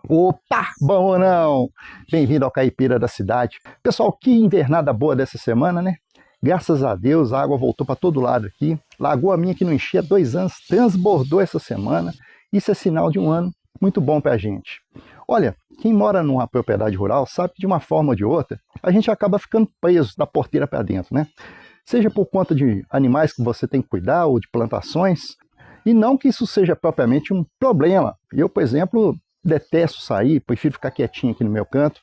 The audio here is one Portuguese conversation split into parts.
Opa, bom ou não? Bem-vindo ao Caipira da Cidade. Pessoal, que invernada boa dessa semana, né? Graças a Deus, a água voltou para todo lado aqui. Lagoa minha que não enchia há 2 anos, transbordou essa semana. Isso é sinal de um ano muito bom para a gente. Olha, quem mora numa propriedade rural sabe que de uma forma ou de outra, a gente acaba ficando preso da porteira para dentro, né? Seja por conta de animais que você tem que cuidar ou de plantações. E não que isso seja propriamente um problema. Eu, por exemplo, detesto sair, prefiro ficar quietinho aqui no meu canto.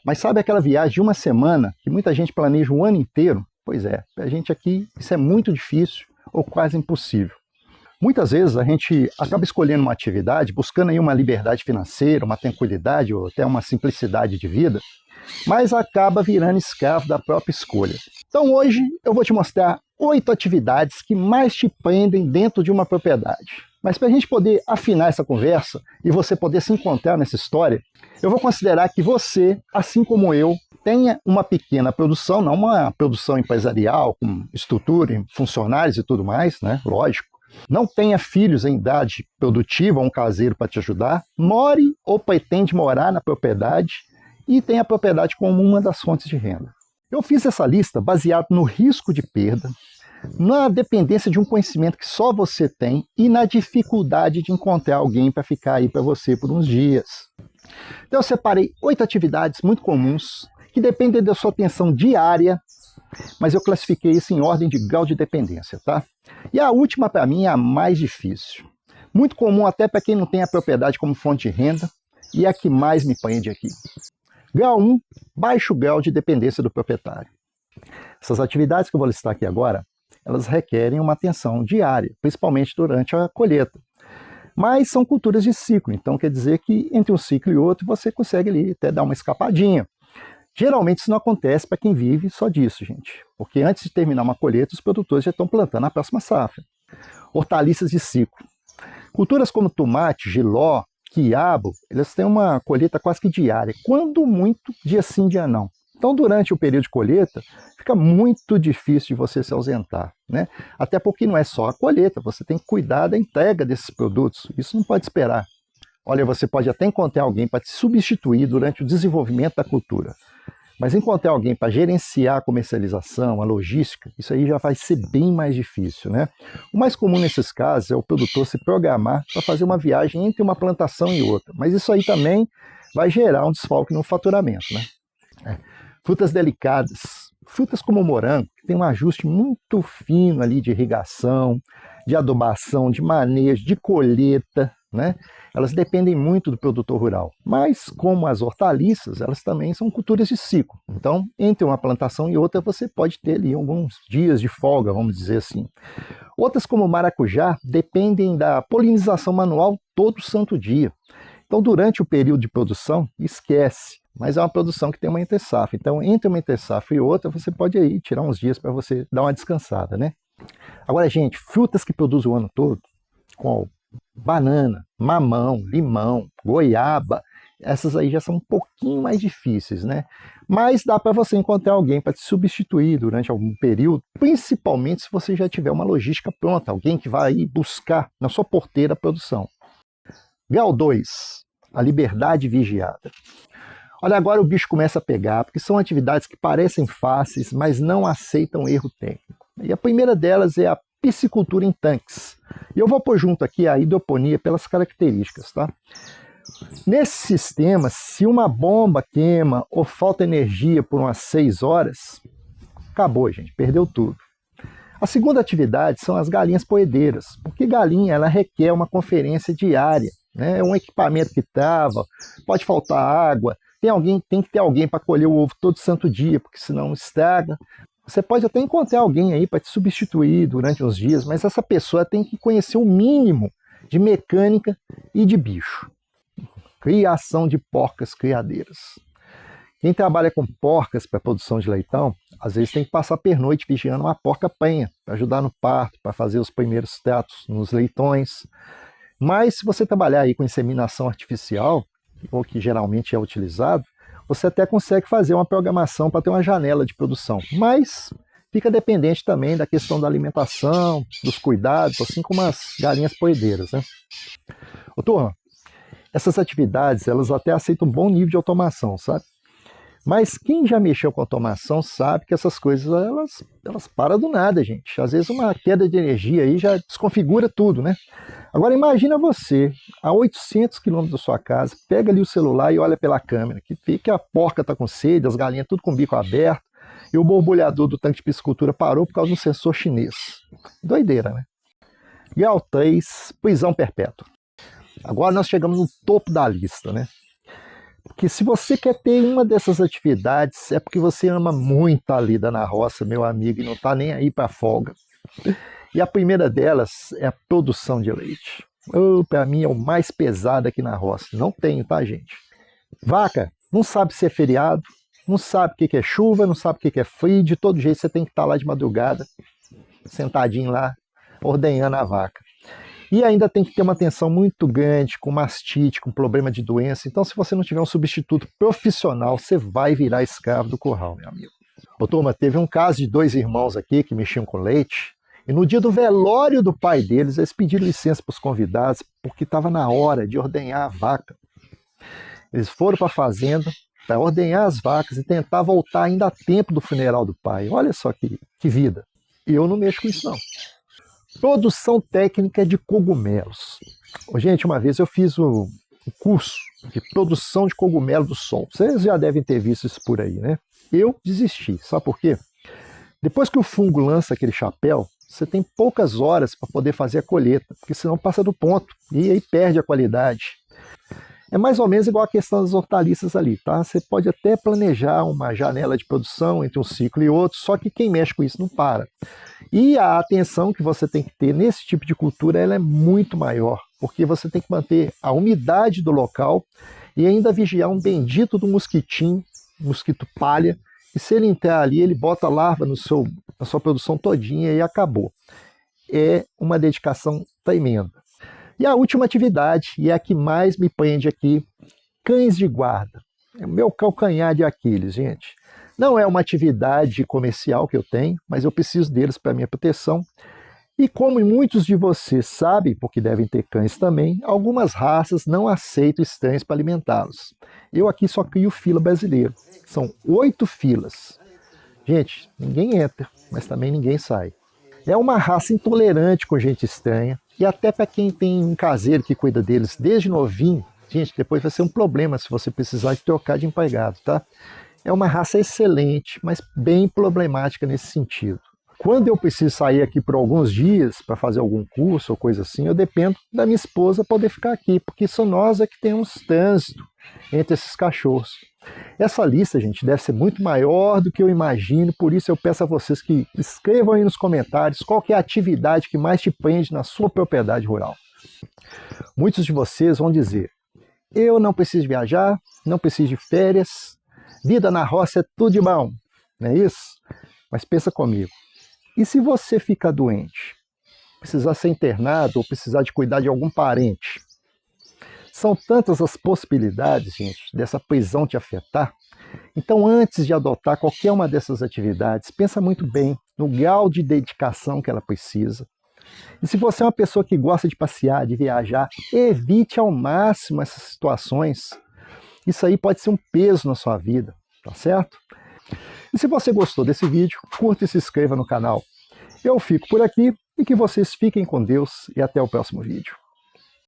Mas sabe aquela viagem de uma semana que muita gente planeja um ano inteiro? Pois é, a gente aqui isso é muito difícil ou quase impossível. Muitas vezes a gente acaba escolhendo uma atividade, buscando aí uma liberdade financeira, uma tranquilidade ou até uma simplicidade de vida, mas acaba virando escravo da própria escolha. Então hoje eu vou te mostrar 8 atividades que mais te prendem dentro de uma propriedade. Mas para a gente poder afinar essa conversa e você poder se encontrar nessa história, eu vou considerar que você, assim como eu, tenha uma pequena produção, não uma produção empresarial, com estrutura, funcionários e tudo mais, né? Lógico. Não tenha filhos em idade produtiva ou um caseiro para te ajudar, more ou pretende morar na propriedade e tenha a propriedade como uma das fontes de renda. Eu fiz essa lista baseado no risco de perda, na dependência de um conhecimento que só você tem e na dificuldade de encontrar alguém para ficar aí para você por uns dias. Então eu separei 8 atividades muito comuns que dependem da sua atenção diária, mas eu classifiquei isso em ordem de grau de dependência, tá? E a última para mim é a mais difícil. Muito comum até para quem não tem a propriedade como fonte de renda e é a que mais me prende aqui. Grau 1, baixo grau de dependência do proprietário. Essas atividades que eu vou listar aqui agora, elas requerem uma atenção diária, principalmente durante a colheita. Mas são culturas de ciclo, então quer dizer que entre um ciclo e outro você consegue ali até dar uma escapadinha. Geralmente isso não acontece para quem vive só disso, gente, porque antes de terminar uma colheita, os produtores já estão plantando a próxima safra. Hortaliças de ciclo. Culturas como tomate, jiló, quiabo, elas têm uma colheita quase que diária, quando muito, dia sim, dia não. Então, durante o período de colheita, fica muito difícil de você se ausentar, né? Até porque não é só a colheita, você tem que cuidar da entrega desses produtos, isso não pode esperar. Olha, você pode até encontrar alguém para te substituir durante o desenvolvimento da cultura, mas encontrar alguém para gerenciar a comercialização, a logística, isso aí já vai ser bem mais difícil, né? O mais comum nesses casos é o produtor se programar para fazer uma viagem entre uma plantação e outra, mas isso aí também vai gerar um desfalque no faturamento, né? Frutas delicadas, frutas como o morango, que tem um ajuste muito fino ali de irrigação, de adubação, de manejo, de colheita, né? Elas dependem muito do produtor rural. Mas, como as hortaliças, elas também são culturas de ciclo. Então, entre uma plantação e outra, você pode ter ali alguns dias de folga, vamos dizer assim. Outras, como o maracujá, dependem da polinização manual todo santo dia. Então, durante o período de produção, esquece. Mas é uma produção que tem uma entre-safra. Então, entre uma entre-safra e outra, você pode aí tirar uns dias para você dar uma descansada, né? Agora, gente, frutas que produzem o ano todo, com banana, mamão, limão, goiaba, essas aí já são um pouquinho mais difíceis, né? Mas dá para você encontrar alguém para te substituir durante algum período, principalmente se você já tiver uma logística pronta, alguém que vai aí buscar na sua porteira a produção. Grau 2, a liberdade vigiada. Olha, agora o bicho começa a pegar, porque são atividades que parecem fáceis, mas não aceitam erro técnico. E a primeira delas é a piscicultura em tanques. E eu vou pôr junto aqui a hidroponia pelas características, tá? Nesse sistema, se uma bomba queima ou falta energia por umas 6 horas, acabou, gente, perdeu tudo. A segunda atividade são as galinhas poedeiras, porque galinha ela requer uma conferência diária, né? É um equipamento que trava, pode faltar água, tem que ter alguém para colher o ovo todo santo dia, porque senão estraga. Você pode até encontrar alguém aí para te substituir durante uns dias, mas essa pessoa tem que conhecer o mínimo de mecânica e de bicho. Criação de porcas criadeiras. Quem trabalha com porcas para produção de leitão, às vezes tem que passar a pernoite vigiando uma porca penha, para ajudar no parto, para fazer os primeiros tratos nos leitões. Mas se você trabalhar aí com inseminação artificial, ou que geralmente é utilizado, você até consegue fazer uma programação para ter uma janela de produção, mas fica dependente também da questão da alimentação, dos cuidados, assim como as galinhas poedeiras, né? Ô, turma, Essas atividades, elas até aceitam um bom nível de automação, sabe? Mas quem já mexeu com automação sabe que essas coisas, elas param do nada, gente. Às vezes uma queda de energia aí já desconfigura tudo, né? Agora imagina você, a 800 quilômetros da sua casa, pega ali o celular e olha pela câmera, que vê que a porca está com sede, as galinhas tudo com o bico aberto, e o borbulhador do tanque de piscicultura parou por causa de um sensor chinês. Doideira, né? Grau 3, prisão perpétua. Agora nós chegamos no topo da lista, né? Porque se você quer ter uma dessas atividades, é porque você ama muito a lida na roça, meu amigo, e não está nem aí para folga. E a primeira delas é a produção de leite. Para mim é o mais pesado aqui na roça. Não tenho, tá, gente? Vaca não sabe se é feriado, não sabe o que é chuva, não sabe o que é frio. De todo jeito você tem que estar lá de madrugada, sentadinho lá, ordenhando a vaca. E ainda tem que ter uma atenção muito grande com mastite, com problema de doença. Então, se você não tiver um substituto profissional, você vai virar escravo do curral, meu amigo. Ô, turma, teve um caso de 2 irmãos aqui que mexiam com leite. E no dia do velório do pai deles, eles pediram licença para os convidados, porque estava na hora de ordenhar a vaca. Eles foram para a fazenda para ordenhar as vacas e tentar voltar ainda a tempo do funeral do pai. Olha só que vida. E eu não mexo com isso, não. Produção técnica de cogumelos. Gente, uma vez eu fiz um curso de produção de cogumelo do sol. Vocês já devem ter visto isso por aí, né? Eu desisti. Sabe por quê? Depois que o fungo lança aquele chapéu, você tem poucas horas para poder fazer a colheita, porque senão passa do ponto e aí perde a qualidade. É mais ou menos igual a questão das hortaliças ali, tá? Você pode até planejar uma janela de produção entre um ciclo e outro, só que quem mexe com isso não para. E a atenção que você tem que ter nesse tipo de cultura, ela é muito maior, porque você tem que manter a umidade do local e ainda vigiar um bendito do mosquitinho, mosquito palha, e se ele entrar ali, ele bota larva na sua produção todinha e acabou. É uma dedicação tremenda. E a última atividade, e é a que mais me prende aqui, cães de guarda. É o meu calcanhar de Aquiles, gente. Não é uma atividade comercial que eu tenho, mas eu preciso deles para minha proteção. E como muitos de vocês sabem, porque devem ter cães também, algumas raças não aceitam estranhos para alimentá-los. Eu aqui só crio fila brasileiro. São 8 filas. Gente, ninguém entra, mas também ninguém sai. É uma raça intolerante com gente estranha, e até para quem tem um caseiro que cuida deles desde novinho, gente, depois vai ser um problema se você precisar de trocar de empregado, tá? É uma raça excelente, mas bem problemática nesse sentido. Quando eu preciso sair aqui por alguns dias para fazer algum curso ou coisa assim, eu dependo da minha esposa poder ficar aqui, porque são nós que temos trânsito entre esses cachorros. Essa lista, gente, deve ser muito maior do que eu imagino, por isso eu peço a vocês que escrevam aí nos comentários qual que é a atividade que mais te prende na sua propriedade rural. Muitos de vocês vão dizer, eu não preciso viajar, não preciso de férias, vida na roça é tudo de bom, não é isso? Mas pensa comigo, e se você ficar doente, precisar ser internado ou precisar de cuidar de algum parente? São tantas as possibilidades, gente, dessa prisão te afetar. Então, antes de adotar qualquer uma dessas atividades, pensa muito bem no grau de dedicação que ela precisa. E se você é uma pessoa que gosta de passear, de viajar, evite ao máximo essas situações. Isso aí pode ser um peso na sua vida, tá certo? E se você gostou desse vídeo, curta e se inscreva no canal. Eu fico por aqui e que vocês fiquem com Deus e até o próximo vídeo.